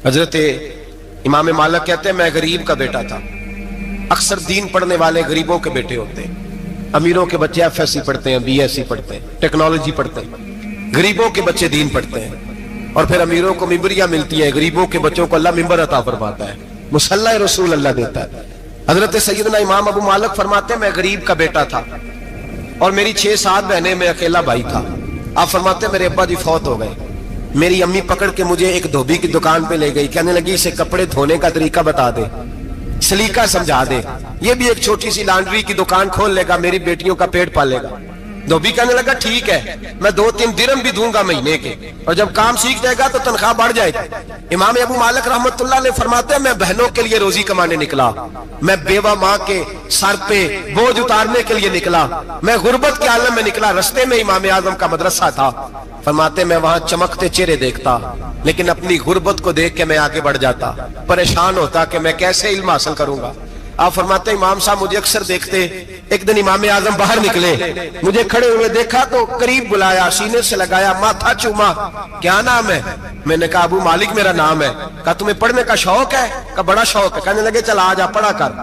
حضرت امام مالک کہتے ہیں میں غریب کا بیٹا تھا. اکثر دین پڑھنے والے غریبوں کے بیٹے ہوتے ہیں. امیروں کے بچے ایف ایس سی پڑھتے ہیں, بی ایس سی پڑھتے ہیں, ٹیکنالوجی پڑھتے ہیں. غریبوں کے بچے دین پڑھتے ہیں اور پھر امیروں کو ممبریاں ملتی ہیں. غریبوں کے بچوں کو اللہ ممبر عطا فرماتا ہے, مصلی رسول اللہ دیتا ہے. حضرت سیدنا امام ابو مالک فرماتے ہیں میں غریب کا بیٹا تھا اور میری 6-7 بہنیں, میں اکیلا بھائی تھا. آپ فرماتے ہیں میرے ابا جی فوت ہو گئے. میری امی پکڑ کے مجھے ایک دھوبی کی دکان پہ لے گئی, کہنے لگی اسے کپڑے دھونے کا طریقہ بتا دے, سلیقہ سمجھا دے, یہ بھی ایک چھوٹی سی لانڈری کی دکان کھول لے گا, میری بیٹیوں کا پیٹ پالے گا. دھوبی کہنے لگا ٹھیک ہے, میں 2-3 درہم بھی دوں گا مہینے کے, اور جب کام سیکھ جائے گا تو تنخواہ بڑھ جائے گی. امام ابو مالک رحمت اللہ علیہ فرماتے ہیں میں بہنوں کے لیے روزی کمانے نکلا, میں بیوہ ماں کے سر پہ بوجھ اتارنے کے لیے نکلا, میں غربت کے عالم میں نکلا. رستے میں امام اعظم کا مدرسہ تھا. فرماتے میں وہاں چمکتے چہرے دیکھتا, لیکن اپنی غربت کو دیکھ کے میں آگے بڑھ جاتا, پریشان ہوتا کہ میں کیسے علم حاصل کروں گا. آپ فرماتے امام صاحب مجھے اکثر دیکھتے. ایک دن امام اعظم باہر نکلے, مجھے کھڑے ہوئے دیکھا تو قریب بلایا, سینے سے لگایا, ماتھا چوما. کیا نام ہے؟ میں نے کہا ابو مالک میرا نام ہے. کہا تمہیں پڑھنے کا شوق ہے؟ کہا بڑا شوق ہے. کہنے لگے چل آجا پڑھا کر,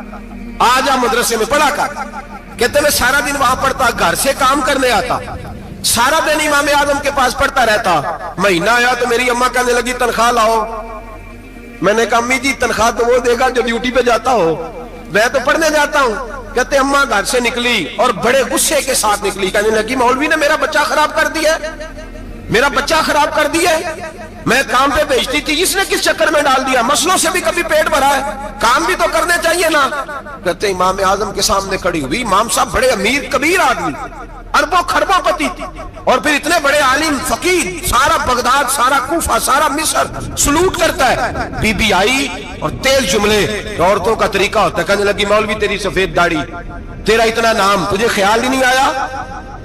آجا مدرسے میں پڑھا کر. کہتے میں سارا دن وہاں پڑھتا, گھر سے کام کرنے آتا, سارا دن امام اعظم کے پاس پڑھتا رہتا. مہینہ آیا تو میری اماں کہنے لگی تنخواہ لاؤ. میں نے کہا امی جی تنخواہ تو وہ دے گا جو ڈیوٹی پہ جاتا ہو, میں تو پڑھنے جاتا ہوں. کہتے اماں گھر سے نکلی اور بڑے غصے کے ساتھ نکلی, کہنے لگی مولوی نے میرا بچہ خراب کر دیا, میرا بچہ خراب کر دیا. میں کام پہ بھیجتی تھی, اس نے کس چکر میں ڈال دیا؟ مسلوں سے بھی کبھی پیٹ بھرا ہے, کام بھی تو کرنے چاہیے نا. کہتے امام اعظم کے سامنے کھڑی ہوئی. امام صاحب بڑے امیر کبیر آدمی, اربوں خربوں پتی, اور پھر اتنے بڑے عالم فقیر, سارا بغداد, سارا کوفہ, سارا مصر سلوٹ کرتا ہے. بی بی آئی اور تیز جملے, عورتوں کا طریقہ ہوتا ہے. کہنے لگی مولوی تیری سفید داڑھی, تیرا اتنا نام, تجھے خیال ہی نہیں آیا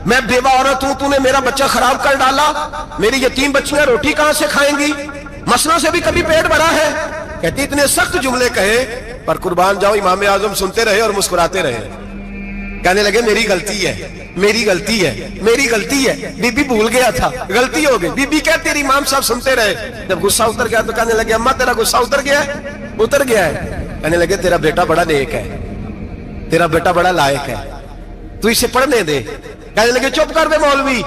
میں بیوہ عورت ہوں, تو نے میرا بچہ خراب کر ڈالا, میری یتیم بچیاں روٹی کہاں سے کھائیں گی؟ مسلوں سے بھی کبھی پیٹ بھرا ہے؟ کہتی اتنے سخت جملے کہے, پر قربان جاؤ امام اعظم سنتے رہے اور مسکراتے رہے. کہنے لگے میری غلطی ہے, میری غلطی ہے, میری غلطی ہے, بی بی بھول گیا تھا, غلطی ہو گئی. بی بی کہتے تیری امام صاحب سنتے رہے. جب غصہ اتر گیا تو کہنے لگے اماں تیرا غصہ اتر گیا ہے؟ اتر گیا ہے. کہنے لگے تیرا بیٹا بڑا نیک ہے, تیرا بیٹا بڑا لائق ہے, تو اسے پڑھنے دے. کہنے لگے چپ کر دے مولوی,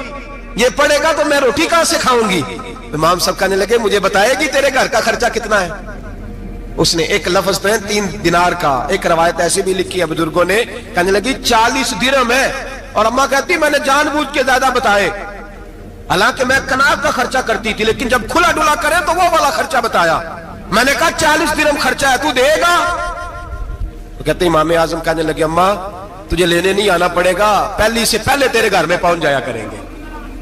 یہ پڑھے گا تو میں روٹی کہاں سے کھاؤں گی؟ امام صاحب کہنے لگے مجھے بتائے گی تیرے گھر کا خرچہ کتنا ہے؟ اس نے ایک لفظ پہ 3 دینار کا, ایک روایت ایسی بھی لکھی ہے بزرگوں نے, کہنے لگی 40 درہم ہے. اور اماں کہتی میں نے جان بوجھ کے زیادہ بتائے, حالانکہ میں کناب کا خرچہ کرتی تھی, لیکن جب کھلا ڈلا کرے تو وہ والا خرچہ بتایا. میں نے کہا 40 درہم خرچہ ہے, تو دے گا؟ تو کہتے امام اعظم کہنے لگے اماں تجھے لینے نہیں آنا پڑے گا, پہلی سے پہلے تیرے گھر میں پہنچ جایا کریں گے,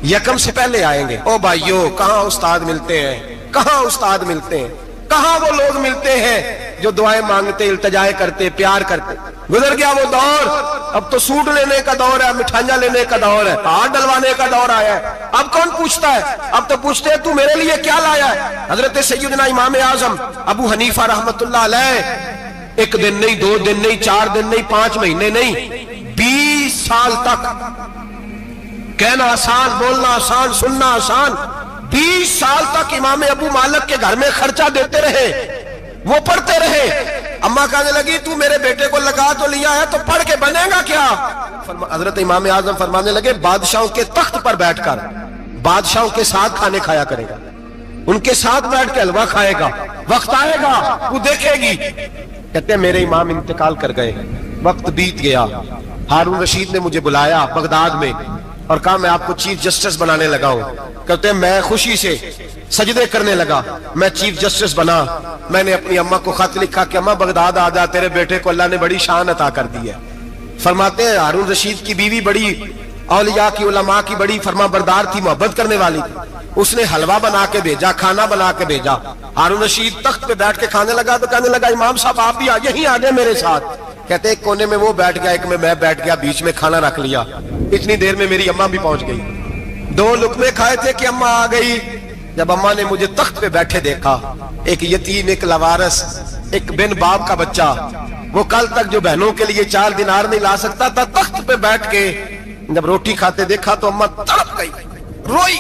یکم سے پہلے آئیں گے. او بھائیو کہاں استاد ملتے ہیں, کہاں استاد ملتے ہیں, کہاں وہ لوگ ملتے ہیں جو دعائیں مانگتے, التجائے کرتے, پیار کرتے. گزر گیا وہ دور, اب تو سوٹ لینے کا دور ہے, مٹھائیاں لینے کا دور ہے, ہاتھ ڈلوانے کا دور آیا ہے. اب کون پوچھتا ہے؟ اب تو پوچھتے ہیں تو میرے لیے کیا لایا ہے. حضرت سیدنا امام اعظم ابو حنیفہ رحمت اللہ علیہ 1 دن نہیں, 2 دن نہیں, 4 دن نہیں, 5 مہینے نہیں, 20 سال تک, کہنا آسان, بولنا آسان, سننا آسان, 20 سال تک امام ابو مالک کے گھر میں خرچہ دیتے رہے, وہ پڑھتے رہے. اماں کہنے لگی تو میرے بیٹے کو لگا تو لیا ہے, تو پڑھ کے بنے گا کیا؟ حضرت امام اعظم فرمانے لگے بادشاہوں کے تخت پر بیٹھ کر بادشاہوں کے ساتھ کھانے کھایا کرے گا, ان کے ساتھ بیٹھ کے حلوہ کھائے گا, وقت آئے گا وہ دیکھے گی. کہتے ہیں میرے امام انتقال کر گئے, وقت بیت گیا. ہارون رشید نے مجھے بلایا بغداد میں اور کہا میں آپ کو چیف جسٹس بنانے لگا ہوں. کہتے ہیں میں خوشی سے سجدے کرنے لگا, میں چیف جسٹس بنا. میں نے اپنی اماں کو خط لکھا کہ اماں بغداد آ جا, تیرے بیٹے کو اللہ نے بڑی شان عطا کر دی ہے. فرماتے ہیں ہارون رشید کی بیوی بڑی اولیاء کی, علماء کی بڑی فرما بردار تھی, محبت کرنے والی تھی. اس نے حلوہ بنا کے بھیجا, کھانا بنا کے بھیجا. ہارون رشید تخت پہ بیٹھ کے کھانے لگا تو کہنے لگا امام صاحب آپ بھی یہیں آ جائیں میرے ساتھ. کہتے ایک کونے میں وہ بیٹھ گیا, ایک میں بیٹھ گیا, بیچ میں کھانا رکھ لیا. اتنی دیر میں میری اماں بھی پہنچ گئی. 2 لقمے کھائے تھے کہ اماں آ گئی. جب اماں نے مجھے تخت پہ بیٹھے دیکھا, ایک یتیم, ایک لاوارث, ایک بن باپ کا بچہ, وہ کل تک جو بہنوں کے لیے 4 دینار نہیں لا سکتا تھا, تخت پہ بیٹھ کے جب روٹی کھاتے دیکھا تو اماں تڑپ گئی, روئی,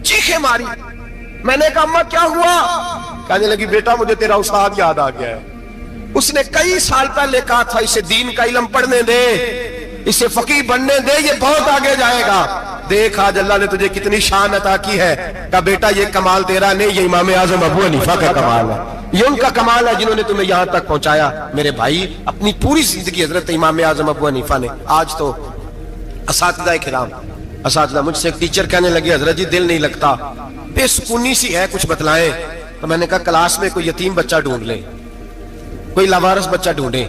چیخیں ماری. میں نے کہا اماں کیا ہوا؟ کہنے لگی بیٹا مجھے تیرا استاد یاد آ گیا ہے، اس نے کئی سال پہلے کہا تھا اسے دین کا علم پڑھنے دے، اسے فقیہ بننے دے، یہ بہت آگے جائے گا۔ دیکھ آج اللہ نے تجھے کتنی شان عطا کی ہے۔ کہا بیٹا یہ کمال تیرا نہیں، یہ امام اعظم ابو حنیفہ کا کمال ہے، یہ ان کا کمال ہے جنہوں نے تمہیں یہاں تک پہنچایا۔ میرے بھائی اپنی پوری زندگی حضرت امام اعظم ابو حنیفہ نے۔ آج تو اساتذہ کرام، اساتذہ مجھ سے ایک ٹیچر کہنے لگے حضرت جی دل نہیں لگتا، بے سکونی سی ہے، کچھ بتلائیں۔ تو میں نے کہا کلاس میں کوئی یتیم بچہ ڈھونڈ لیں، کوئی لاوارث بچہ ڈھونڈیں،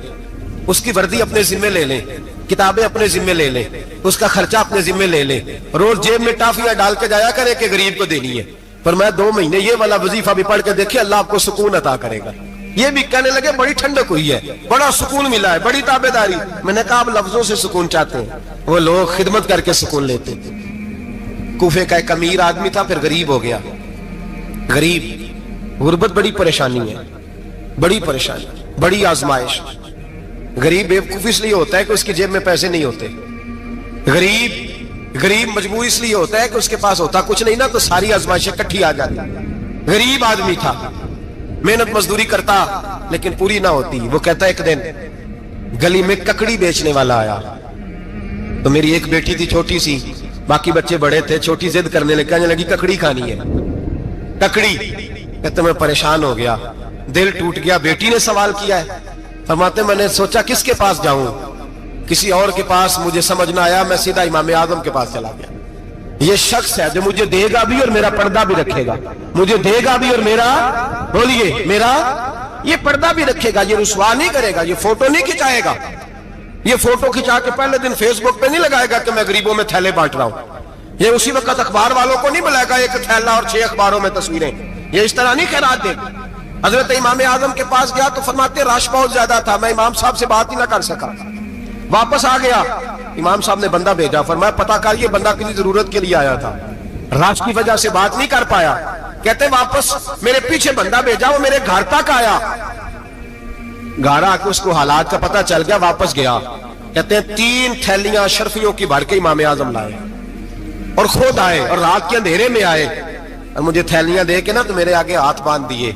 اس کی وردی اپنے ذمہ لے لیں، کتابیں اپنے ذمہ لے لیں، اس کا خرچہ اپنے ذمہ لے لیں، روز جیب میں ٹافیاں ڈال کے جایا کرے کہ غریب کو دینی ہے۔ پر میں 2 مہینے یہ والا وظیفہ بھی پڑھ کے دیکھیں، اللہ آپ کو سکون عطا کرے گا۔ یہ بھی کہنے لگے بڑی ٹھنڈک ہوئی ہے، بڑا سکون ملا ہے، بڑی تابعداری۔ میں نے کہا آپ لفظوں سے سکون چاہتے ہیں، وہ لوگ خدمت کر کے سکون لیتے تھے۔ کوفے کا ایک امیر آدمی تھا، پھر غریب ہو گیا۔ غریب، غربت بڑی پریشانی ہے، بڑی پریشانی، بڑی آزمائش۔ غریب بیوقوف اس لیے ہوتا ہے کہ اس کی جیب میں پیسے نہیں ہوتے، غریب مجبور اس لیے ہوتا ہے کہ اس کے پاس ہوتا کچھ نہیں نا، تو ساری آزمائشیں کٹھی آ جاتی۔ غریب آدمی تھا، محنت مزدوری کرتا لیکن پوری نہ ہوتی۔ وہ کہتا ایک دن گلی میں ککڑی بیچنے والا آیا، تو میری ایک بیٹی تھی چھوٹی سی، باقی بچے بڑے تھے، چھوٹی ضد کرنے لگی، کہنے لگی ککڑی کھانی ہے، ککڑی۔ کہتے میں پریشان ہو گیا، دل ٹوٹ گیا، بیٹی نے سوال کیا ہے۔ فرماتے میں نے سوچا کس کے پاس جاؤں، کسی اور کے پاس مجھے سمجھ نہ آیا، میں سیدھا امام اعظم کے پاس چلا گیا۔ یہ شخص ہے جو مجھے دے گا بھی اور میرا پردہ بھی رکھے گا، مجھے دے گا بھی اور میرا، بولیے، میرا یہ پردہ بھی رکھے گا، یہ رسوا نہیں کرے گا، یہ فوٹو نہیں کھچائے گا، یہ فوٹو کھچا کے پہلے دن فیس بک پہ نہیں لگائے گا کہ میں غریبوں میں تھیلے بانٹ رہا ہوں، یہ اسی وقت اخبار والوں کو نہیں بلائے گا ایک تھیلا اور 6 اخباروں میں تصویریں، یہ اس طرح نہیں خیرات دے گا۔ حضرت امام اعظم کے پاس گیا تو فرماتے رش بہت زیادہ تھا، میں امام صاحب سے بات ہی نہ کر سکا، واپس آ گیا۔ امام صاحب نے بندہ بھیجا، فرمایا پتہ کر یہ بندہ کسی ضرورت کے لیے آیا تھا، رش کی وجہ سے بات نہیں کر پایا۔ کہتے واپس میرے پیچھے بندہ بھیجا، وہ میرے گھر تک آیا، گھر آ کے اس کو حالات کا پتہ چل گیا، واپس گیا۔ کہتے ہیں 3 تھیلیاں اشرفیوں کی بھر کے امام اعظم لائے اور خود آئے اور رات کے اندھیرے میں آئے اور مجھے تھیلیاں دے کے نا تو میرے آگے ہاتھ باندھ دیے۔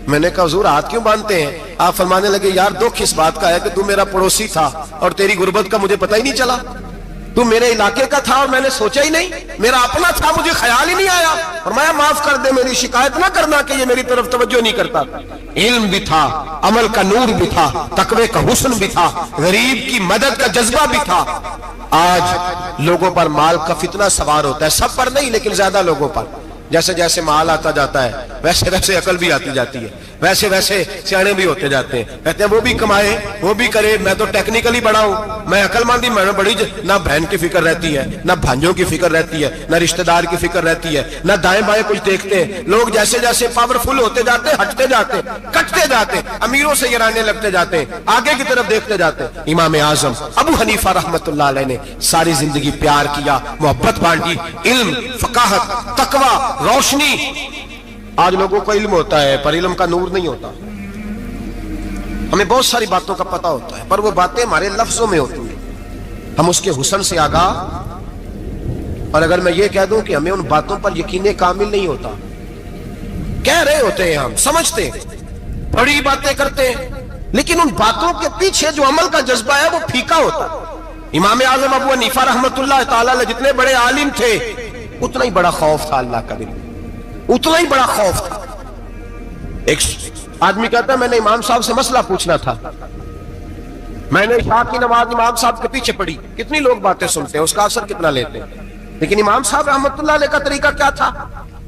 میں نے کہا حضور ہاتھ کیوں باندھتے ہیں؟ آپ فرمانے لگے یار دکھ اس بات کا ہے کہ تو میرا پڑوسی تھا اور تیری غربت کا مجھے پتہ ہی نہیں چلا، تو میرے علاقے کا تھا اور میں نے سوچا ہی نہیں، میرا اپنا تھا مجھے خیال ہی نہیں آیا۔ فرمایا معاف کر دے، میری شکایت نہ کرنا کہ یہ میری طرف توجہ نہیں کرتا۔ علم بھی تھا، عمل کا نور بھی تھا، تقوی کا حسن بھی تھا، غریب کی مدد کا جذبہ بھی تھا۔ آج لوگوں پر مال کا فتنہ سوار ہوتا ہے، سب پر نہیں لیکن زیادہ لوگوں پر۔ جیسے جیسے مال آتا جاتا ہے ویسے ویسے عقل بھی آتی جاتی ہے، ویسے ویسے سیانے بھی ہوتے جاتے ہیں۔ کہتے ہیں وہ بھی کمائے وہ بھی کرے، میں تو ٹیکنیکلی بڑا ہوں، میں عقل مندی، میں بڑی نہ بہن کی فکر رہتی ہے، نہ بھانجوں کی فکر رہتی ہے، نہ رشتہ دار کی فکر رہتی ہے، نہ دائیں بائیں کچھ دیکھتے ہیں۔ لوگ جیسے جیسے پاورفل ہوتے جاتے ہیں، ہٹتے جاتے ہیں، کٹتے جاتے ہیں، امیروں سے گرانے لگتے جاتے ہیں، آگے کی طرف دیکھتے جاتے ہیں۔ امام اعظم ابو حنیفہ رحمۃ اللہ علیہ نے ساری زندگی پیار کیا، محبت بانٹی، علم، فقاہت، تقوی، روشنی۔ آج لوگوں کو علم ہوتا ہے پر علم کا نور نہیں ہوتا، ہمیں بہت ساری باتوں کا پتہ ہوتا ہے پر وہ باتیں ہمارے لفظوں میں ہوتی ہیں، ہم اس کے حسن سے آگاہ۔ اور اگر میں یہ کہہ دوں کہ ہمیں ان باتوں پر یقین کامل نہیں ہوتا، کہہ رہے ہوتے ہیں، ہم سمجھتے ہیں، بڑی باتیں کرتے ہیں، لیکن ان باتوں کے پیچھے جو عمل کا جذبہ ہے وہ پھیکا ہوتا ہے۔ امام اعظم ابو حنیفہ رحمۃ اللہ تعالی علیہ جتنے بڑے عالم تھے اتنا ہی بڑا خوف تھا اللہ کا دل، اتنا ہی بڑا خوف تھا۔ ایک آدمی کہتا ہے میں نے امام صاحب سے مسئلہ پوچھنا تھا، میں نے عشاء کی نماز امام صاحب کے پیچھے پڑھی، کتنی لوگ باتیں سنتے ہیں، اس کا اثر کتنا لیتے ہیں، لیکن امام صاحب رحمۃ اللہ علیہ کا طریقہ کیا تھا؟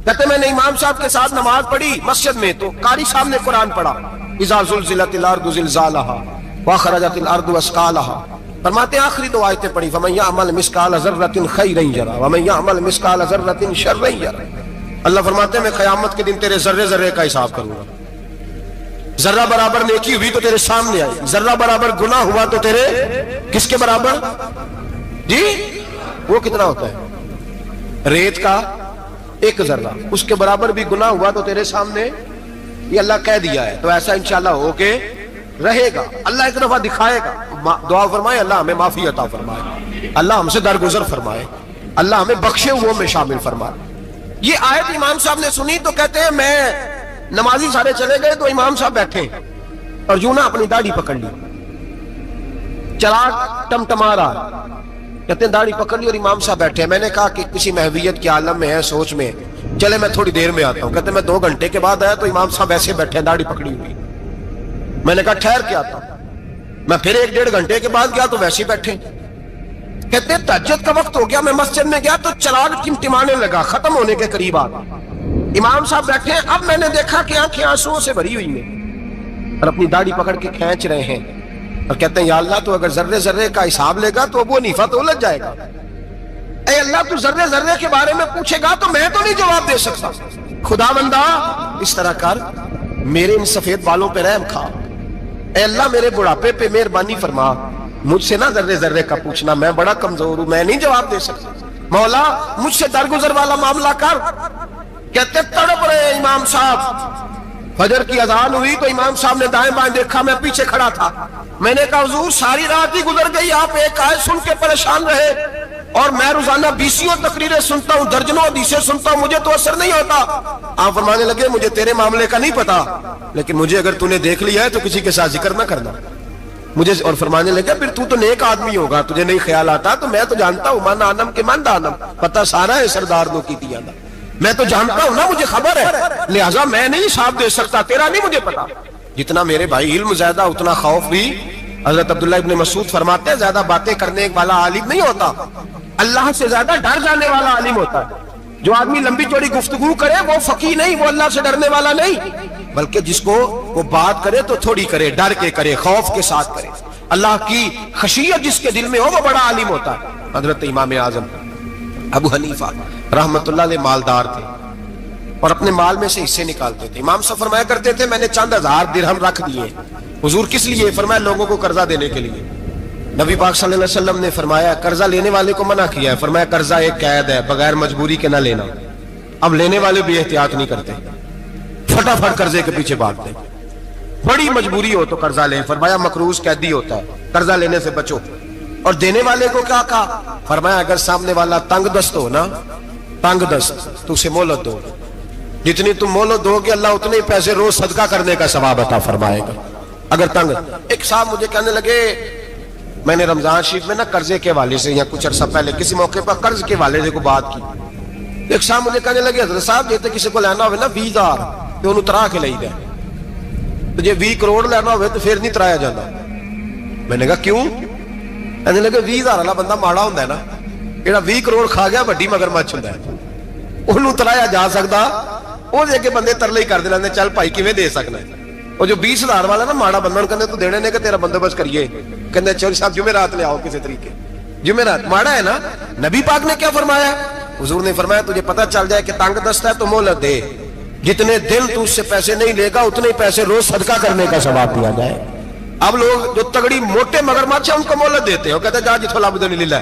کہتے میں نے امام صاحب کے ساتھ نماز پڑھی مسجد میں، تو قاری صاحب نے قرآن پڑھا، اذا زلزلت الارض زلزالها واخرجت الارض اثقالها، فرماتے ہیں آخری 2 آیتیں پڑھی، فمن يعمل مثقال ذرة خيرا يره ومن يعمل مثقال ذرة شرا يره۔ اللہ فرماتے ہیں میں قیامت کے دن تیرے ذرے ذرے کا حساب کروں گا، ذرہ برابر نیکی ہوئی تو تیرے سامنے آئی، ذرہ برابر گناہ ہوا تو تیرے کس کے برابر؟ جی وہ کتنا ہوتا ہے؟ ریت کا 1 ذرہ، اس کے برابر بھی گناہ ہوا تو تیرے سامنے، یہ اللہ کہہ دیا ہے، تو ایسا انشاءاللہ ہو کے رہے گا۔ اللہ ایک دفعہ دکھائے گا، دعا فرمائے اللہ ہمیں معافی عطا فرمائے، اللہ ہم سے درگزر فرمائے، اللہ ہمیں بخشے ہوئوں میں شامل فرمائے۔ یہ آیت امام صاحب نے سنی تو کہتے ہیں میں نمازی سارے چلے گئے تو امام صاحب بیٹھے اور یوں نہ اپنی داڑھی پکڑ لی, چراغ ٹمٹما رہا, کہتے ہیں داڑھی پکڑ لی اور امام صاحب بیٹھے. میں نے کہا کہ کسی محویت کے عالم میں ہے, سوچ میں, چلے میں تھوڑی دیر میں آتا ہوں. کہتے ہیں میں 2 گھنٹے کے بعد آیا تو امام صاحب ایسے بیٹھے ہیں داڑھی پکڑی ہوئی. میں نے کہا ٹھہر کے آتا ہوں. میں پھر 1-1.5 گھنٹے کے بعد گیا تو ویسے بیٹھے. کہتے ہیں تہجد کا وقت ہو گیا, میں مسجد میں گیا تو چراغ ٹمٹمانے لگا, ختم ہونے کے قریب آ گیا. امام صاحب بیٹھے ہیں. اب میں نے دیکھا کہ آنکھیں آنسوؤں سے بھری ہوئی ہیں اور اپنی داڑھی پکڑ کے کھینچ رہے ہیں اور کہتے ہیں یا اللہ تو اگر ذرے ذرے کا حساب لے گا تو ابو حنیفہ تو الجھ جائے گا. اے اللہ تو ذرے ذرے کے بارے میں پوچھے گا تو میں تو نہیں جواب دے سکتا. خدا بندہ اس طرح کر, میرے ان سفید بالوں پہ رحم کھا. اے اللہ میرے بڑھاپے پہ مہربانی فرما, مجھ سے نہ ذرے ذرے کا پوچھنا, میں بڑا کمزور ہوں, میں نہیں جواب دے سکتا. مولا مجھ سے درگزر والا معاملہ کر. کہتے تڑپ رہے امام صاحب. فجر کی اذان ہوئی تو امام صاحب نے دائیں بائیں دیکھا, میں پیچھے کھڑا تھا. میں نے کہا حضور ساری رات ہی گزر گئی, آپ ایک آیت سن کے پریشان رہے اور میں روزانہ 20 تقریریں سنتا ہوں, درجنوں حدیثیں سنتا ہوں, مجھے تو اثر نہیں ہوتا. آپ فرمانے لگے مجھے تیرے معاملے کا نہیں پتا, لیکن مجھے اگر تو نے دیکھ لیا ہے تو کسی کے ساتھ ذکر نہ کرنا مجھے. اور فرمانے لگے پھر تو نیک آدمی ہوگا, تجھے نہیں خیال آتا. تو میں تو جانتا ہوں من آنم کے من دانم, پتہ سارا ہے سردار دو کی دیا نا, میں تو جانتا ہوں نا, مجھے خبر ہے, لہٰذا میں نہیں حساب دے سکتا, تیرا نہیں مجھے پتا. جتنا میرے بھائی علم زیادہ اتنا خوف بھی. حضرت عبداللہ ابن مسعود فرماتے ہیں زیادہ باتیں کرنے والا عالم نہیں ہوتا, اللہ سے زیادہ ڈر جانے والا عالم ہوتا ہے. جو آدمی لمبی چوڑی گفتگو کرے وہ فقیہ نہیں, وہ اللہ سے ڈرنے والا نہیں, بلکہ جس کو وہ بات کرے تو تھوڑی کرے, ڈر کے کرے, خوف کے ساتھ کرے. اللہ کی خشیت جس کے دل میں ہو وہ بڑا عالم ہوتا ہے. حضرت امام اعظم ابو حنیفہ رحمت اللہ علیہ مالدار تھے اور اپنے مال میں سے حصے نکالتے تھے. امام صاحب فرمایا کرتے تھے میں نے چند 1000 درہم رکھ دیے. حضور کس لیے؟ فرمایا لوگوں کو قرضہ دینے کے لیے. نبی پاک صلی اللہ علیہ وسلم نے فرمایا قرضہ لینے والے کو منع کیا ہے, فرمایا قرضہ ایک قید ہے, بغیر مجبوری کے نہ لینا. اب لینے والے بھی احتیاط نہیں کرتے, فٹافٹ قرضے کے پیچھے بھاگتے. بڑی مجبوری ہو تو قرضہ لیں, فرمایا مقروض قیدی ہوتا ہے, قرضہ لینے سے بچو. اور دینے والے کو کیا کہا؟ فرمایا اگر سامنے والا تنگ دست ہو نا, تنگ دست, تو اسے مہلت دو. جتنی تم مہلت دو گے اللہ اتنے پیسے روز صدقہ کرنے کا ثواب عطا فرمائے گا. اگر تنگ. ایک صاحب مجھے کہنے لگے, میں نے رمضان شریف میں نا قرضے کے حوالے سے یا کچھ عرصہ پہلے کسی موقع پر قرض کے حوالے سے کو بات کی. ایک صاحب مجھے کہنے لگے حضرت صاحب جیتے کسی کو لینا ہوئے نا 20,000 تو انہوں ترا کے لئی دے, تو جے 20 کروڑ لینا ہوئے تو پھر نہیں ترایا جاتا. میں نے کہا کیوں؟ کہنے لگے 20,000 والا بندہ ماڑا ہوتا ہے نا, جڑا 20 کروڑ کھا گیا بڑی مگرمچھ ہوتا ہے, انہوں ترایا جا سکتا. وہ دے کے بندے ترلے ہی کر دے, چل بھائی کیویں دے سکنا ہے. اور جو 20,000 والا نا ماڑا بندہ کہنے تو دینے نے کہ تیرا بندوبست کریے, کہنے چوری صاحب جمعرات لے آؤ کسی طریقے. جمعرات ماڑا ہے نا. نبی پاک نے کیا فرمایا؟ حضور نے فرمایا تجھے پتہ چل جائے کہ تنگ دست ہے تو مہلت دے, جتنے دن تو اس سے پیسے نہیں لے گا اتنے پیسے روز صدقہ کرنے کا ثواب دیا جائے. اب لوگ جو تگڑی موٹے مگرمچھ ہیں ان کو مہلت دیتے ہیں, وہ کہتے ہیں جا جتھوں لب دے لے,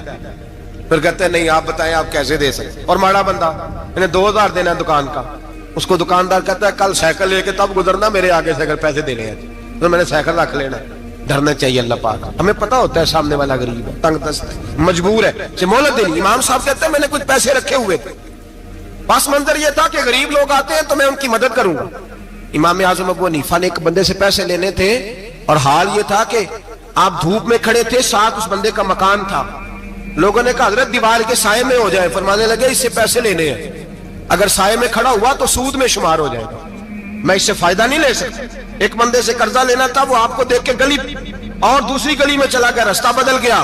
پھر کہتے ہیں نہیں آپ بتائیں آپ کیسے دے سکتے. اور ماڑا بندہ انہیں 2,000 دینا ہے دکان کا, اس کو دکاندار کہتا ہے کل سائیکل لے کے تب گزرنا, میرے آگے سے اگر پیسے دینے ہیں تو میں نے سائیکل رکھ لینا. ڈرنا چاہیے اللہ پاک, ہمیں پتہ ہوتا ہے سامنے والا غریب ہے, تنگ دست ہے, مجبور ہے, اسے مہلت دینی. امام صاحب کہتے ہیں میں نے کچھ پیسے رکھے ہوئے تھے, پس منظر یہ تھا کہ غریب لوگ آتے ہیں تو میں ان کی مدد کروں گا. امام اعظم ابو حنیفہ نے ایک بندے سے پیسے لینے تھے اور حال یہ تھا کہ آپ دھوپ میں کھڑے تھے, ساتھ اس بندے کا مکان تھا. لوگوں نے کہا حضرت دیوار کے سائے میں ہو جائے. فرمانے لگے اس سے پیسے لینے ہیں, اگر سائے میں کھڑا ہوا تو سود میں شمار ہو جائے گا, میں اس سے فائدہ نہیں لے سکتا. ایک بندے سے قرضہ لینا تھا, وہ آپ کو دیکھ کے گلی اور دوسری گلی میں چلا گیا, رستہ بدل گیا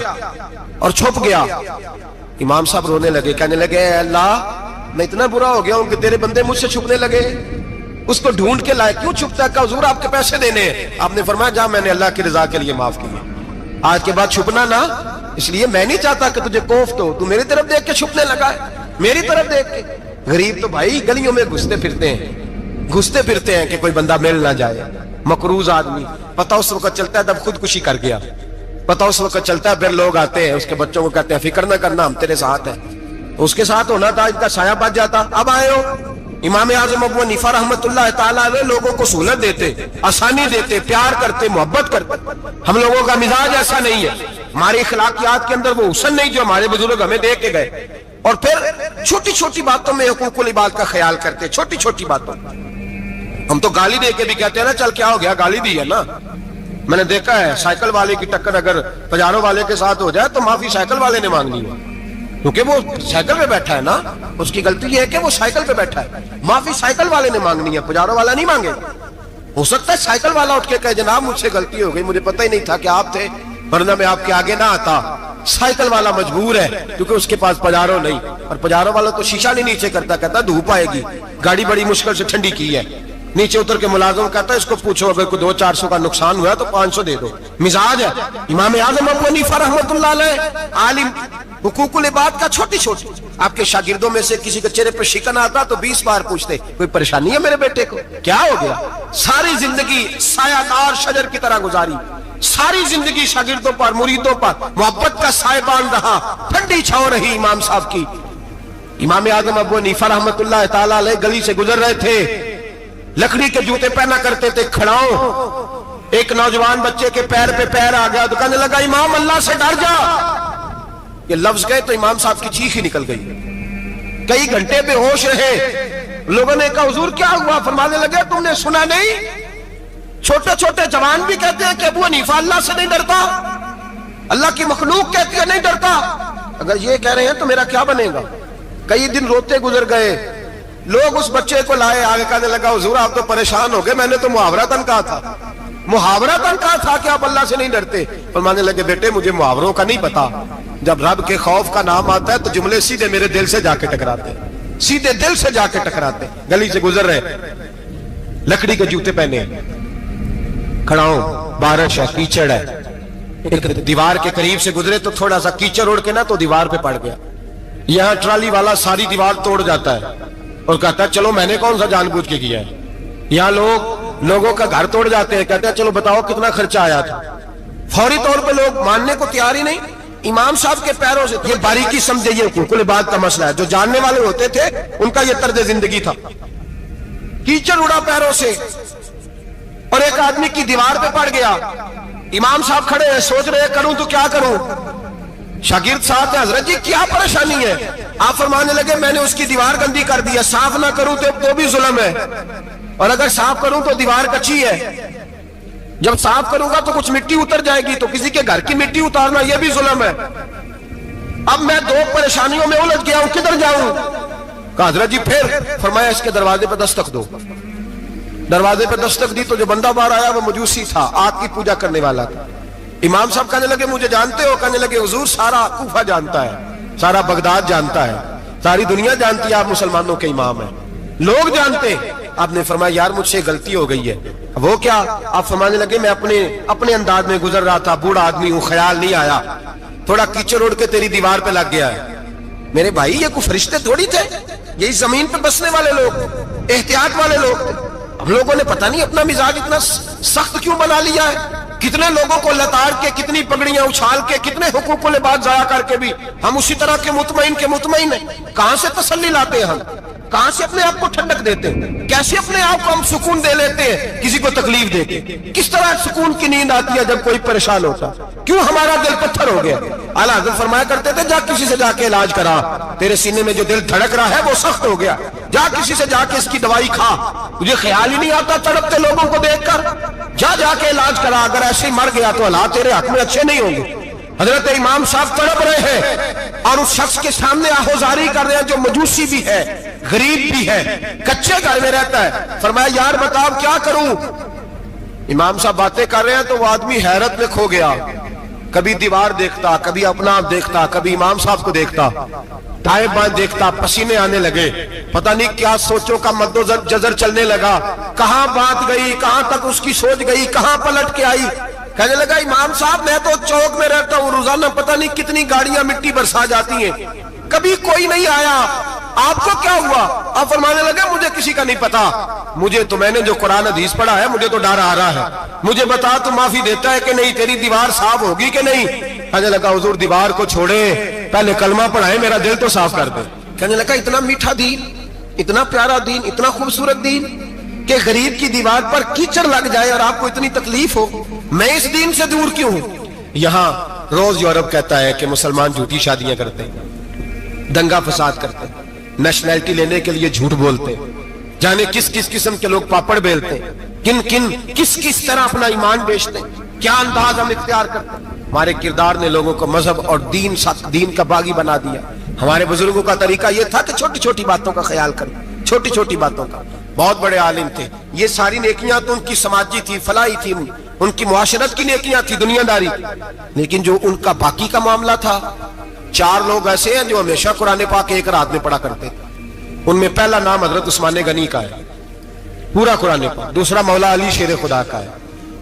اور چھپ گیا. امام صاحب رونے لگے, کہنے لگے اے اللہ میں اتنا برا ہو گیا ہوں کہ تیرے بندے مجھ سے چھپنے لگے, اس کو ڈھونڈ کے لائے, کیوں چھپتا ہے؟ کہ حضور آپ کے پیسے دینے ہیں. آپ نے فرمایا جا میں نے اللہ کی رضا کے لیے معاف کیے, آج کے بعد چھپنا نہ, اس لیے میں نہیں چاہتا کہ تجھے کوفت ہو, تو میری طرف دیکھ کے چھپنے لگا ہے, میری طرف دیکھ کے. غریب تو بھائی گلیوں میں گھستے پھرتے ہیں کہ کوئی بندہ مل نہ جائے. مقروض آدمی پتہ اس وقت چلتا ہے جب خودکشی کر گیا, پتہ اس وقت چلتا ہے پھر لوگ آتے ہیں اس کے بچوں کو کہتے ہیں فکر نہ کرنا ہم تیرے ساتھ ہیں. اس کے ساتھ ہونا تھا, ان کا سایہ بچ جاتا. اب آئے ہو امام اعظم ابو حنیفہ رحمت اللہ تعالیٰ علیہ لوگوں کو سہولت دیتے, آسانی دیتے, پیار کرتے, محبت کرتے. ہم لوگوں کا مزاج ایسا نہیں ہے. ہمارے اخلاقیات کے اندر وہ حسن نہیں جو ہمارے بزرگ ہمیں دے کے گئے. اور پھر چھوٹی چھوٹی باتوں میں حقوق العباد کا خیال کرتے, چھوٹی چھوٹی باتوں. ہم تو گالی دے کے بھی کہتے ہیں نا چل کیا ہو گیا, گالی دی ہے نا. میں نے دیکھا ہے سائیکل والے کی ٹکر اگر پجارو والے کے ساتھ ہو جائے تو معافی سائیکل والے نے مانگنی ہے, کیونکہ وہ سائیکل پہ بیٹھا ہے نا. اس کی غلطی یہ ہے کہ وہ سائیکل پہ بیٹھا ہے, معافی سائیکل والے نے مانگنی ہے, پجارو والا نہیں مانگے. ہو سکتا ہے سائیکل والا اٹھ کے کہے جناب مجھ سے غلطی ہو گئی, مجھے پتہ ہی نہیں تھا کہ آپ تھے, ورنہ میں آپ کے آگے نہ آتا. سائیکل والا مجبور ہے کیونکہ اس کے پاس پجارو نہیں, اور پجارو والا تو شیشہ نہیں نیچے کرتا, کہتا دھوپ آئے گی, گاڑی بڑی مشکل سے ٹھنڈی کی ہے. نیچے اتر کے ملازم کہتا ہے اس کو پوچھو اگر کوئی 200-400 کا نقصان ہوا تو 500 دے دو. مزاج ہے. امام اعظم ابو حنیفہ رحمۃ اللہ علیہ عالم, حقوق العباد کا چھوٹی چھوٹی. آپ کے شاگردوں میں سے کسی کے چہرے پر شکن آتا تو 20 بار پوچھتے کوئی پریشانی ہے میرے بیٹے کو, کیا ہو گیا. ساری زندگی سایہ دار شجر کی طرح گزاری, ساری زندگی شاگردوں پر مریدوں پر محبت کا سائبان رہا, ٹھنڈی چھاؤں رہی امام صاحب کی. امام اعظم ابو حنیفہ رحمۃ اللہ تعالی علیہ گلی سے گزر رہے تھے, لکڑی کے جوتے پہنا کرتے تھے, کھڑاؤں. ایک نوجوان بچے کے پیر پہ پیر آ گیا تو کہنے لگا امام اللہ سے ڈر جا. یہ لفظ گئے تو امام صاحب کی چیخ ہی نکل گئی. کئی گھنٹے بے ہوش رہے. لوگوں نے کہا حضور کیا ہوا؟ فرمانے لگے تم نے سنا نہیں, چھوٹے چھوٹے جوان بھی کہتے ہیں کہ ابو حنیفہ اللہ سے نہیں ڈرتا, اللہ کی مخلوق کہتی ہے نہیں ڈرتا. اگر یہ کہہ رہے ہیں تو میرا کیا بنے گا. کئی دن روتے گزر گئے. لوگ اس بچے کو لائے, آگے کہنے لگا حضور آپ تو پریشان ہو گئے, میں نے تو محاورتاً کہا تھا کہ آپ اللہ سے نہیں ڈرتے. فرمانے لگے بیٹے مجھے محاوروں کا نہیں پتا, جب رب کے خوف کا نام آتا ہے تو جملے سیدھے میرے دل سے جا کے ٹکراتے, سیدھے دل سے جا کے ٹکراتے. گلی سے گزر رہے, لکڑی کے جوتے پہنے, کھڑاؤں, بارش ہے, کیچڑ ہے. ایک دیوار کے قریب سے گزرے تو تھوڑا سا کیچڑ اڑ کے نا تو دیوار پہ پڑ گیا. یہاں ٹرالی والا ساری دیوار توڑ جاتا ہے اور کہتا ہے چلو میں نے کون سا جان بوجھ کے کیا ہے. یہاں لوگوں کا گھر توڑ جاتے ہیں, کہتے ہیں چلو بتاؤ کتنا خرچہ آیا تھا. فوری طور پہ لوگ ماننے کو تیار ہی نہیں. امام صاحب کے پیروں سے, یہ باریکی سمجھے, یہ حقوق العباد کا مسئلہ ہے. جو جاننے والے ہوتے تھے ان کا یہ طرز زندگی تھا. کیچڑ اڑا پیروں سے اور ایک آدمی کی دیوار پہ پڑ گیا. امام صاحب کھڑے ہیں, سوچ رہے کروں تو کیا کروں. شاگرد صاحب حضرت جی کیا پریشانی ہے؟ آپ فرمانے لگے میں نے اس کی دیوار گندی کر دی ہے, صاف نہ کروں تو بھی ظلم ہے, اور اگر صاف کروں تو دیوار کچی ہے. جب صاف کروں گا تو کچھ مٹی اتر جائے گی, تو کسی کے گھر کی مٹی اتارنا یہ بھی ظلم ہے. اب میں دو پریشانیوں میں الجھ گیا ہوں, کدھر جاؤں؟ کہا حضرت جی پھر. فرمایا اس کے دروازے پہ دستک دو. دروازے پہ دستک دی تو جو بندہ باہر آیا وہ مجوسی تھا, آگ کی پوجا کرنے والا تھا. امام صاحب کہنے لگے مجھے جانتے ہو؟ کہنے لگے حضور سارا کوفہ جانتا ہے, سارا بغداد جانتا ہے, ساری دنیا جانتی ہے آپ مسلمانوں کے امام ہیں, لوگ جانتے. آپ نے فرمایا یار مجھ سے غلطی ہو گئی ہے. وہ کیا؟ آپ فرمانے لگے میں اپنے انداز میں گزر رہا تھا, بوڑھا آدمی ہوں, خیال نہیں آیا, تھوڑا کیچڑ اڑ کے تیری دیوار پہ لگ گیا ہے. میرے بھائی یہ کوئی فرشتے تھوڑی تھے, یہی زمین پہ بسنے والے لوگ, احتیاط والے لوگ تھے. ہم لوگوں نے پتہ نہیں اپنا مزاج اتنا سخت کیوں بنا لیا ہے. کتنے لوگوں کو لتاڑ کے, کتنی پگڑیاں اچھال کے, کتنے حقوق العباد ضائع کر کے بھی ہم اسی طرح کے مطمئن ہیں. کہاں سے تسلی لاتے ہیں ہم؟ کہاں سے اپنے آپ کو ٹھنڈک دیتے ہیں؟ کیسے اپنے آپ کو ہم سکون دے لیتے ہیں کسی کو تکلیف دے کے؟ کس طرح سکون کی نیند آتی ہے جب کوئی پریشان ہوتا؟ کیوں ہمارا دل پتھر ہو گیا؟ اعلیٰ حضرت فرمایا کرتے تھے جا کسی سے جا کے علاج کرا, تیرے سینے میں جو دل دھڑک رہا ہے وہ سخت ہو گیا, جا کسی سے جا کے اس کی دوائی کھا. مجھے خیال ہی نہیں آتا تڑپتے لوگوں کو دیکھ کر, جا کے علاج کرا. اگر ایسے ہی مر گیا تو حالات تیرے حق میں اچھے نہیں ہوں گے. حضرت امام صاحب تڑپ رہے ہیں اور اس شخص کے سامنے آہوزاری کر رہے ہیں جو مجوسی بھی ہے, غریب بھی ہے, کچے گھر میں رہتا ہے. فرمایا یار بتاؤ کیا کروں؟ امام صاحب باتیں کر رہے ہیں تو وہ آدمی حیرت میں کھو گیا. کبھی دیوار دیکھتا, کبھی اپنا آپ دیکھتا, کبھی امام صاحب کو دیکھتا, دائیں بائیں دیکھتا, پسینے آنے لگے. پتہ نہیں کیا سوچوں کا مد و جزر چلنے لگا, کہاں بات گئی, کہاں تک اس کی سوچ گئی, کہاں پلٹ کے آئی. کہنے لگا امام صاحب میں تو چوک میں رہتا ہوں, روزانہ پتہ نہیں کتنی گاڑیاں مٹی برسا جاتی ہیں, کبھی کوئی نہیں آیا, آپ کو کیا ہوا؟ آپ فرمانے لگے مجھے کسی کا نہیں پتا, مجھے تو میں نے جو قرآن حدیث پڑھا ہے مجھے تو ڈر آ رہا ہے, مجھے بتا تو معافی دیتا ہے کہ نہیں, تیری دیوار صاف ہوگی کہ نہیں؟ کہنے لگا حضور دیوار کو چھوڑے, پہلے کلمہ پڑھائے, میرا دل تو صاف کر دے. کہنے لگا اتنا میٹھا دین, اتنا پیارا دین, اتنا خوبصورت دین کہ غریب کی دیوار پر کیچڑ لگ جائے اور آپ کو اتنی تکلیف ہو, میں اس دین سے دور کیوں ہوں؟ یہاں روز یورپ کہتا ہے کہ مسلمان جھوٹی شادیاں کرتے ہیں، دنگا فساد کرتے ہیں، نیشنلٹی لینے کے لیے جھوٹ بولتے ہیں، جانے کس کس قسم کے لوگ پاپڑ بیلتے ہیں، کس کس طرح اپنا ایمان بیچتے ہیں، کیا انداز ہم اختیار کرتے ہیں۔ ہمارے کردار نے لوگوں کو مذہب اور دین کا باغی بنا دیا۔ ہمارے بزرگوں کا طریقہ یہ تھا کہ چھوٹی چھوٹی باتوں کا خیال کریں، چھوٹی چھوٹی باتوں کا۔ بہت بڑے عالم تھے، یہ ساری نیکیاں تو ان کی سماجی تھی، فلاحی تھی، ان کی معاشرت کی نیکیاں تھی، دنیا داری، لیکن جو ان کا باقی کا معاملہ تھا، 4 لوگ ایسے ہیں جو ہمیشہ قرآن پاک ایک رات میں پڑھا کرتے تھے۔ ان میں پہلا نام حضرت عثمان غنی کا ہے، پورا قرآن پاک، دوسرا مولا علی شیر خدا کا ہے،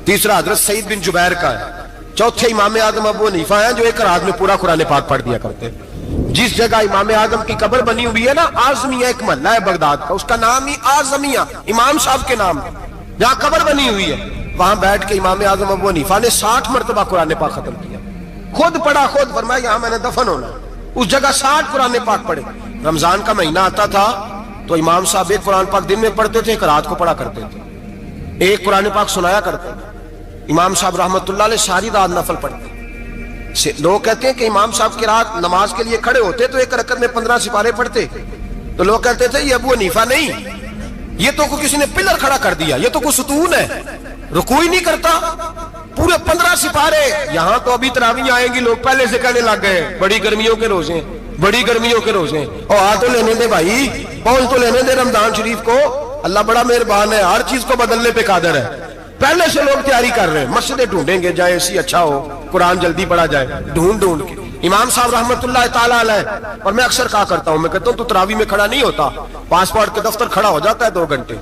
تیسرا حضرت سعید بن جبیر کا ہے، چوتھے امام اعظم ابو حنیفہ ہیں جو ایک رات میں پورا قرآن پاک پڑھ دیا کرتے ہیں۔ جس جگہ امام اعظم کی قبر بنی ہوئی ہے نا، اعظمیہ ایک محلہ ہے بغداد کا، اس کا نام ہی اعظمیہ، امام صاحب کے نام ہے، جہاں قبر بنی ہوئی ہے، وہاں بیٹھ کے امام اعظم ابو حنیفہ نے 60 مرتبہ قرآن پاک ختم کیا، خود پڑھا، خود فرمایا یہاں میں نے دفن ہونا، اس جگہ 60 قرآن پاک پڑھے۔ رمضان کا مہینہ آتا تھا تو امام صاحب ایک قرآن پاک دن میں پڑھتے تھے، ایک رات کو پڑھا کرتے تھے، ایک قرآن پاک سنایا کرتے تھے۔ امام صاحب رحمت اللہ علیہ ساری رات نفل پڑھتے۔ لوگ کہتے ہیں کہ امام صاحب کی رات نماز کے لیے کھڑے ہوتے تو ایک رکعت میں 15 سپارے پڑھتے، تو لوگ کہتے تھے یہ ابو حنیفہ نہیں، یہ تو کسی نے پلر کھڑا کر دیا، یہ تو کوئی ستون ہے، رکوع ہی نہیں کرتا، پورے 15 سپارے۔ یہاں تو ابھی تراویح آئیں گی، لوگ پہلے سے کہنے لگ گئے بڑی گرمیوں کے روزے، بڑی گرمیوں کے روزے، اور آ تو لینے دے بھائی، پہنچ تو لینے دے رمضان شریف کو، اللہ بڑا مہربان ہے، ہر چیز کو بدلنے پہ قادر ہے۔ پہلے سے لوگ تیاری کر رہے ہیں، مسجدیں ڈھونڈیں گے جائے اسی اچھا ہو، قرآن جلدی پڑھا جائے، ڈھونڈ کے۔ امام صاحب رحمت اللہ تعالیٰ علیہ، اور میں اکثر کہا کرتا ہوں، میں کہتا ہوں تو تراویح میں کھڑا نہیں ہوتا، پاسپورٹ کے دفتر کھڑا ہو جاتا ہے 2 گھنٹے،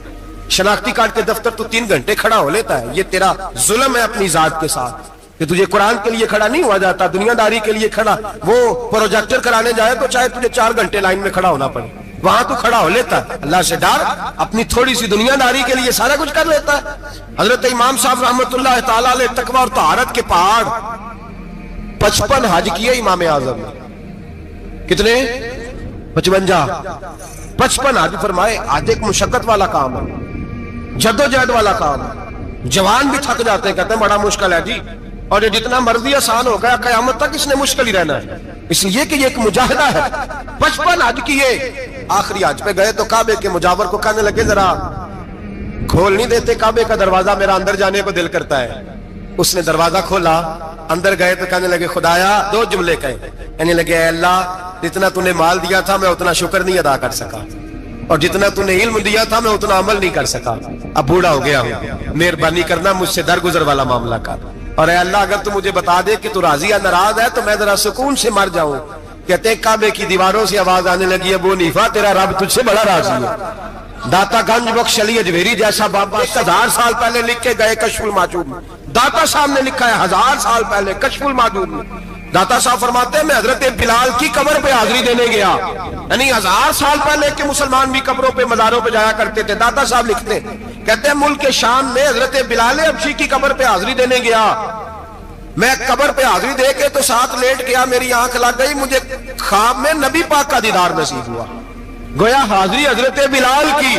شناختی کارڈ کے دفتر تو 3 گھنٹے کھڑا ہو لیتا ہے۔ یہ تیرا ظلم ہے اپنی ذات کے ساتھ کہ تجھے قرآن کے لیے کھڑا نہیں ہوا جاتا، دنیا داری کے لیے کھڑا، وہ پروجیکٹر کرانے جائے تو چاہے تجھے 4 گھنٹے لائن میں کھڑا ہونا پڑے، وہاں تو کھڑا ہو لیتا ہے۔ اللہ سے ڈر، اپنی تھوڑی سی دنیا داری کے لیے سارا کچھ کر لیتا ہے۔ حضرت امام صاحب رحمت اللہ تعالیٰ علیہ تقوی اور طہارت کے پہاڑ 55 حج کیے امام اعظم نے، کتنے؟ 55 حج فرمائے۔ حج ایک مشقت والا کام ہے، جدوجہد والا کام ہے، جوان بھی تھک جاتے ہیں، کہتے ہیں بڑا مشکل ہے جی، اور یہ جتنا مرضی آسان ہو گیا قیامت تک اس نے مشکل ہی رہنا ہے، اس لیے کہ یہ ایک مجاہدہ ہے۔ 55 حج کیے، آخری حج پہ گئے تو کعبے کے مجاور کو کہنے لگے ذرا کھول نہیں دیتے کعبے کا دروازہ، میرا اندر جانے کو دل کرتا ہے۔ اس نے دروازہ کھولا، اندر گئے تو کہنے لگے خدایا، 2 جملے کہے، کہنے لگے اے اللہ جتنا تو نے مال دیا تھا میں اتنا شکر نہیں ادا کر سکا، اور جتنا تو نے علم دیا تھا میں اتنا عمل نہیں کر سکا، اب بوڑھا ہو گیا ہوں، مہربانی کرنا مجھ سے درگزر والا معاملہ کر، اور اے اللہ اگر تو مجھے بتا دے کہ تو راضی یا ناراض ہے تو میں ذرا سکون سے مر جاؤں۔ کہتے ہیں کعبے کی دیواروں سے آواز آنے لگی، ابو حنیفہ تیرا رب تجھ سے بڑا راضی ہے۔ داتا گنج بخش علی اجمیری جیسا بابا 1000 سال پہلے لکھ کے گئے کشف الماجوب میں، داتا صاحب نے لکھا ہے 1000 سال پہلے کشف الماجوب میں، داتا صاحب فرماتے ہیں میں حضرت بلال کی قبر پہ حاضری دینے گیا، یعنی 1000 سال پہلے کے مسلمان بھی قبروں پہ مزاروں پہ جایا کرتے تھے۔ داتا صاحب لکھتے ہیں، کہتے ہیں ملک شام میں حضرت بلال حبشی کی قبر پہ حاضری دینے گیا، میں قبر پہ حاضری دے کے تو ساتھ لیٹ گیا، میری آنکھ لگ گئی، مجھے خواب میں نبی پاک کا دیدار نصیب ہوا، گویا حاضری حضرت بلال کی،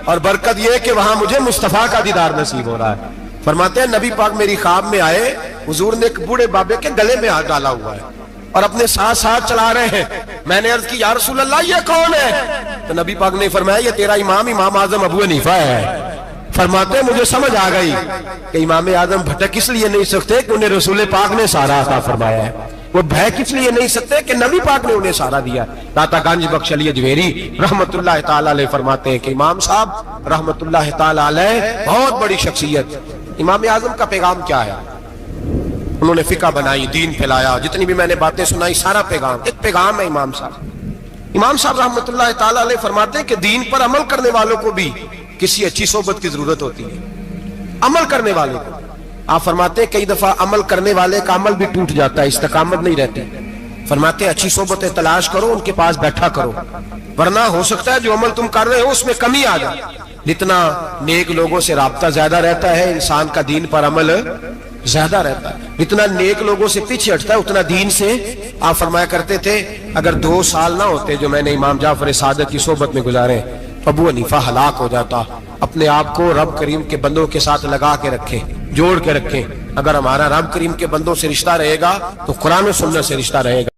اور برکت یہ کہ وہاں مجھے مصطفیٰ کا دیدار نصیب ہو رہا ہے۔ فرماتے ہیں نبی پاک میری خواب میں آئے، حضور نے ایک بوڑھے بابے کے گلے میں ہاتھ ڈالا ہوا ہے اور اپنے ساتھ ساتھ چلا رہے ہیں۔ میں نے عرض کی یا رسول اللہ یہ کون ہے؟ تو نبی پاک نے فرمایا یہ تیرا امام اعظم ابو حنیفہ ہے۔ فرماتے ہیں مجھے سمجھ آ گئی کہ امام اعظم بھٹک اس لیے نہیں سکتے کہ انہیں رسول پاک نے سارا عطا فرمایا ہے، وہ بھٹک اس لیے نہیں سکتے کہ نبی پاک نے انہیں سارا دیا۔ داتا گنج بخش علی اجمیری رحمت اللہ تعالی علیہ فرماتے ہیں کہ امام صاحب رحمت اللہ تعالی علیہ بہت بڑی شخصیت۔ امام اعظم کا پیغام کیا ہے؟ انہوں نے فقہ بنائی، دین پھیلایا، جتنی بھی میں نے باتیں سنائی سارا پیغام، ایک پیغام ہے امام صاحب۔ امام صاحب رحمت اللہ تعالی علیہ فرماتے ہیں کہ دین پر عمل کرنے والوں کو بھی کسی اچھی صحبت کی ضرورت ہوتی ہے، عمل کرنے والے کو۔ آپ فرماتے ہیں کئی دفعہ عمل کرنے والے کا عمل بھی ٹوٹ جاتا ہے، استقامت نہیں رہتی۔ فرماتے ہیں اچھی صحبتیں تلاش کرو، ان کے پاس بیٹھا کرو، ورنہ ہو سکتا ہے جو عمل تم کر رہے ہو اس میں کمی آ جائے۔ جتنا نیک لوگوں سے رابطہ زیادہ رہتا ہے انسان کا دین پر عمل زیادہ رہتا ہے، جتنا نیک لوگوں سے پیچھے ہٹتا ہے اتنا دین سے۔ آپ فرمایا کرتے تھے اگر 2 سال نہ ہوتے جو میں نے امام جعفر صادق کی صحبت میں گزارے، ابو حنیفہ ہلاک ہو جاتا۔ اپنے آپ کو رب کریم کے بندوں کے ساتھ لگا کے رکھیں، جوڑ کے رکھیں، اگر ہمارا رب کریم کے بندوں سے رشتہ رہے گا تو قرآن و سنت سے رشتہ رہے گا.